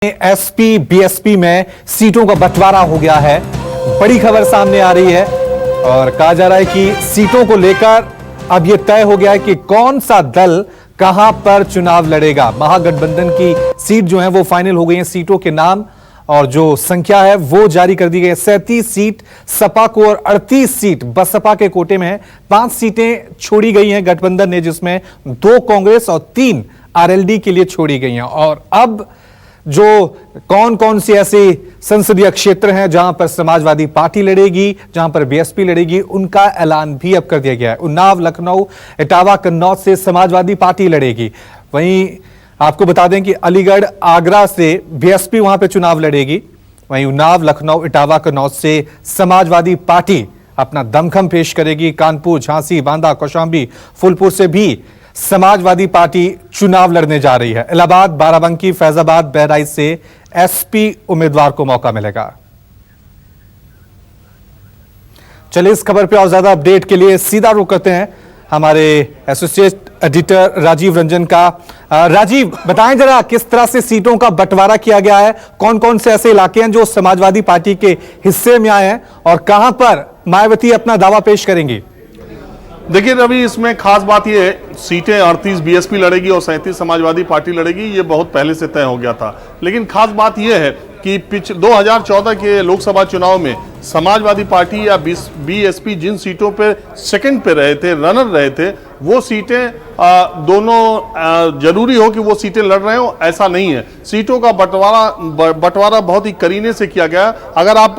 SP BSP में सीटों का बंटवारा हो गया है। बड़ी खबर सामने आ रही है और कहा जा रहा है कि सीटों को लेकर अब यह तय हो गया है कि कौन सा दल कहां पर चुनाव लड़ेगा। महागठबंधन की सीट जो है वो फाइनल हो गई है। सीटों के नाम और जो संख्या है वो जारी कर दी गई है। 37 सीट सपा को और 38 सीट बसपा के कोटे में है। 5 सीटें छोड़ी गई हैं गठबंधन ने, जिसमें 2 कांग्रेस और 3 आरएलडी के लिए छोड़ी गई हैं। और अब जो कौन कौन सी ऐसे संसदीय क्षेत्र हैं जहां पर समाजवादी पार्टी लड़ेगी, जहां पर बीएसपी लड़ेगी, उनका ऐलान भी अब कर दिया गया है। उन्नाव, लखनऊ, इटावा, कन्नौज से समाजवादी पार्टी लड़ेगी। वहीं आपको बता दें कि अलीगढ़, आगरा से बीएसपी वहां पर चुनाव लड़ेगी। वहीं उन्नाव, लखनऊ, इटावा, कन्नौज से समाजवादी पार्टी अपना दमखम पेश करेगी। कानपुर, झांसी, बांदा, कौशांबी, फूलपुर से भी समाजवादी पार्टी चुनाव लड़ने जा रही है। इलाहाबाद, बाराबंकी, फैजाबाद, बहराइच से एसपी उम्मीदवार को मौका मिलेगा। चलिए इस खबर पे और ज्यादा अपडेट के लिए सीधा रुख करते हैं हमारे एसोसिएट एडिटर राजीव रंजन का। राजीव, बताएं जरा किस तरह से सीटों का बंटवारा किया गया है, कौन कौन से ऐसे इलाके हैं जो समाजवादी पार्टी के हिस्से में आए हैं और कहां पर मायावती अपना दावा पेश करेंगी। देखिए रवि, इसमें खास बात यह है, सीटें 38 बीएसपी लड़ेगी और 37 समाजवादी पार्टी लड़ेगी, ये बहुत पहले से तय हो गया था। लेकिन खास बात यह है कि 2014 के लोकसभा चुनाव में समाजवादी पार्टी या बीएसपी जिन सीटों पर सेकंड पे रहे थे, रनर रहे थे, वो सीटें दोनों जरूरी हो कि वो सीटें लड़ रहे हो, ऐसा नहीं है। सीटों का बंटवारा बहुत ही करीने से किया गया। अगर आप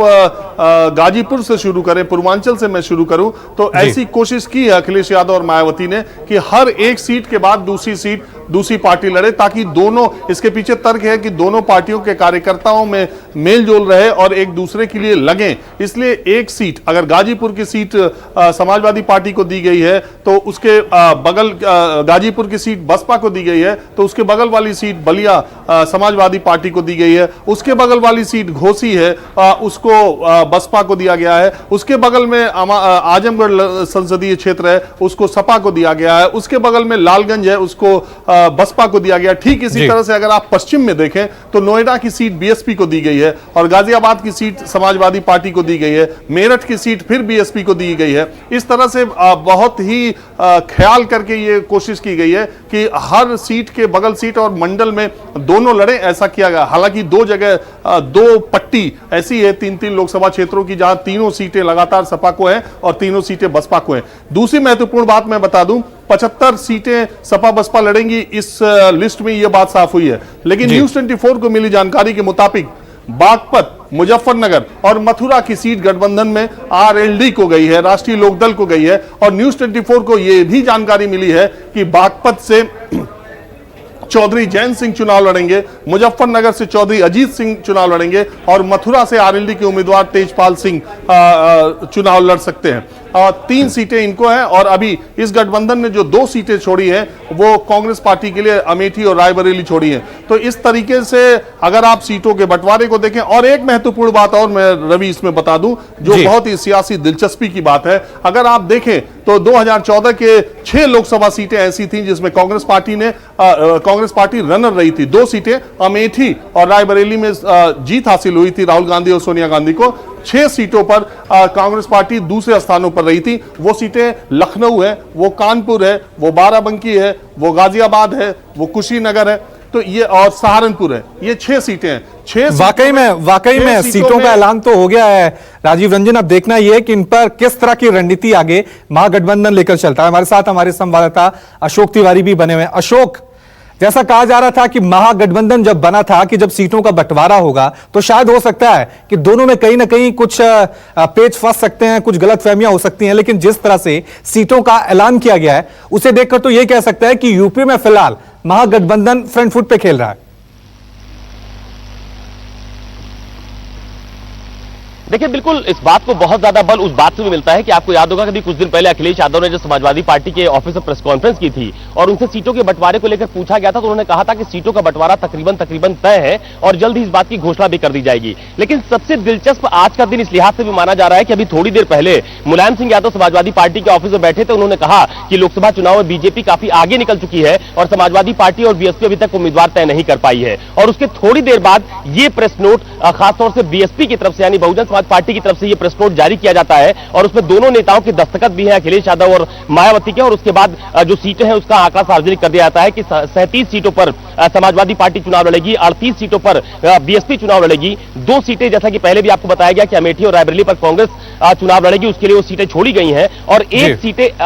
गाजीपुर से शुरू करें, पूर्वांचल से मैं शुरू करूं, तो ऐसी कोशिश की है अखिलेश यादव और मायावती ने कि हर एक सीट के बाद दूसरी सीट दूसरी पार्टी लड़े, ताकि दोनों, इसके पीछे तर्क है कि दोनों पार्टियों के कार्यकर्ताओं में मेल जोल रहे और एक दूसरे के लिए लगें। इसलिए एक सीट, अगर गाजीपुर की सीट समाजवादी पार्टी को दी गई है तो उसके बगल गाजीपुर की सीट बसपा को दी गई है, तो उसके बगल वाली सीट बलिया समाजवादी पार्टी को दी गई है। उसके बगल वाली सीट घोसी है, उसको बसपा को दिया गया है। उसके बगल में आजमगढ़ संसदीय क्षेत्र है, उसको सपा को दिया गया है। उसके बगल में लालगंज है, उसको बसपा को दिया गया। ठीक इसी तरह से अगर आप पश्चिम में देखें तो नोएडा की सीट बीएसपी को दी गई है और गाजियाबाद की सीट समाजवादी पार्टी को दी गई है। मेरठ की सीट फिर बीएसपी को दी गई है। इस तरह से बहुत ही ख्याल करके ये कोशिश की गई है कि हर सीट के बगल सीट और मंडल में दोनों लड़े, ऐसा किया गया। हालांकि 2 जगह 2 पट्टी ऐसी है 3-3 लोकसभा क्षेत्रों की, जहां तीनों सीटें लगातार सपा को हैं और तीनों सीटें बसपा को हैं। दूसरी महत्वपूर्ण बात मैं बता दूं, 75 सीटें सपा बसपा लड़ेंगी, इस लिस्ट में यह बात साफ हुई है। लेकिन न्यूज 24 को मिली जानकारी के मुताबिक बागपत, मुजफ्फरनगर और मथुरा की सीट गठबंधन में आरएलडी को गई है, राष्ट्रीय लोकदल को गई है। और न्यूज 24 को यह भी जानकारी मिली है कि बागपत से चौधरी जैन सिंह चुनाव लड़ेंगे, मुजफ्फरनगर से चौधरी अजीत सिंह चुनाव लड़ेंगे और मथुरा से आरएलडी के उम्मीदवार तेजपाल सिंह चुनाव लड़ सकते हैं। 3 सीटें इनको हैं और अभी इस गठबंधन ने जो 2 सीटें छोड़ी हैं वो कांग्रेस पार्टी के लिए अमेठी और रायबरेली छोड़ी हैं। तो इस तरीके से अगर आप सीटों के बंटवारे को देखें, और एक महत्वपूर्ण बात और मैं रवि इसमें बता दूं जो बहुत ही सियासी दिलचस्पी की बात है। अगर आप देखें तो 2014 के 6 लोकसभा सीटें ऐसी थी जिसमें कांग्रेस पार्टी रनर रही थी। 2 सीटें अमेठी और रायबरेली में जीत हासिल हुई थी राहुल गांधी और सोनिया गांधी को। 6 सीटों पर कांग्रेस पार्टी दूसरे स्थानों पर रही थी। वो सीटें लखनऊ है, वो कानपुर है, वो बाराबंकी है, वो गाजियाबाद है, वो कुशीनगर है, तो ये और सहारनपुर है। ये 6 सीटें हैं। 6 वाकई में सीटों का ऐलान तो हो गया है राजीव रंजन। अब देखना यह है कि इन पर किस तरह की रणनीति आगे महागठबंधन लेकर चलता है। हमारे साथ हमारे संवाददाता अशोक तिवारी भी बने हुए हैं। अशोक, जैसा कहा जा रहा था कि महागठबंधन जब बना था कि जब सीटों का बंटवारा होगा तो शायद हो सकता है कि दोनों में कहीं ना कहीं कुछ पेच फंस सकते हैं, कुछ गलतफहमियां हो सकती हैं। लेकिन जिस तरह से सीटों का ऐलान किया गया है उसे देखकर तो यह कह सकता है कि यूपी में फिलहाल महागठबंधन फ्रंट फुट पे खेल रहा है। देखिए, बिल्कुल इस बात को बहुत ज्यादा बल उस बात से भी मिलता है कि आपको याद होगा कि कुछ दिन पहले अखिलेश यादव ने जो समाजवादी पार्टी के ऑफिस में प्रेस कॉन्फ्रेंस की थी और उनसे सीटों के बंटवारे को लेकर पूछा गया था, तो उन्होंने कहा था कि सीटों का बंटवारा तकरीबन तय है और जल्द ही इस बात की घोषणा भी कर दी जाएगी। लेकिन सबसे दिलचस्प आज का दिन इस लिहाज से भी माना जा रहा है कि अभी थोड़ी देर पहले मुलायम सिंह यादव समाजवादी पार्टी के ऑफिस में बैठे थे। उन्होंने कहा कि लोकसभा चुनाव में बीजेपी काफी आगे निकल चुकी है और समाजवादी पार्टी और बीएसपी अभी तक उम्मीदवार तय नहीं कर पाई है। और उसके थोड़ी देर बाद ये प्रेस नोट खासतौर से बीएसपी की तरफ से यानी बहुजन समाज पार्टी की तरफ से प्रेस नोट जारी किया जाता है और उसमें दोनों नेताओं के दस्तखत भी हैं, अखिलेश यादव और मायावती के। और उसके बाद जो सीटें हैं उसका आंकड़ा सार्वजनिक कर दिया जाता है कि 37 सीटों पर समाजवादी पार्टी चुनाव लड़ेगी, 38 सीटों पर बीएसपी चुनाव लड़ेगी। 2 सीटें जैसा कि पहले भी आपको बताया गया कि अमेठी और रायबरेली पर कांग्रेस चुनाव लड़ेगी, उसके लिए वो सीटें छोड़ी गई हैं। और एक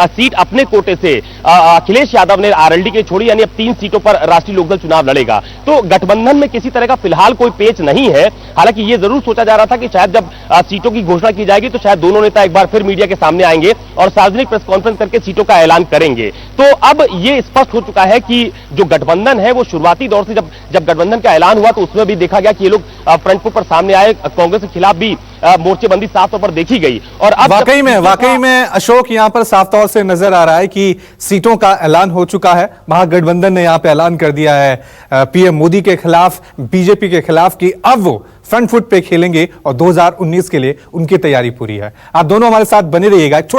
सीट अपने कोटे से अखिलेश यादव ने आरएलडी के छोड़ी, यानी अब 3 सीटों पर राष्ट्रीय लोकदल चुनाव लड़ेगा। तो गठबंधन में किसी तरह का फिलहाल कोई पेच नहीं है। हालांकि यह जरूर सोचा जा रहा था कि शायद जब सीटों की घोषणा की जाएगी तो शायद दोनों नेता एक बार फिर मीडिया के सामने आएंगे और सार्वजनिक प्रेस कॉन्फ्रेंस करके सीटों का ऐलान करेंगे। तो अब यह स्पष्ट हो चुका है कि जो गठबंधन है वो शुरुआती दौर से जब गठबंधन का ऐलान हुआ तो उसमें भी देखा गया कि ये लोग फ्रंट फुट पर सामने आए, कांग्रेस के खिलाफ भी मोर्चेबंदी साफ तौर पर देखी गई। और अब वाकई में अशोक यहां पर साफ तौर से नजर आ रहा है कि सीटों का ऐलान हो चुका है। महागठबंधन ने यहां पे ऐलान कर दिया है पीएम मोदी के खिलाफ, बीजेपी के खिलाफ, कि अब वो फ्रंट फुट पे खेलेंगे और 2019 के लिए उनकी तैयारी पूरी है। आप दोनों हमारे साथ बने रहिएगा।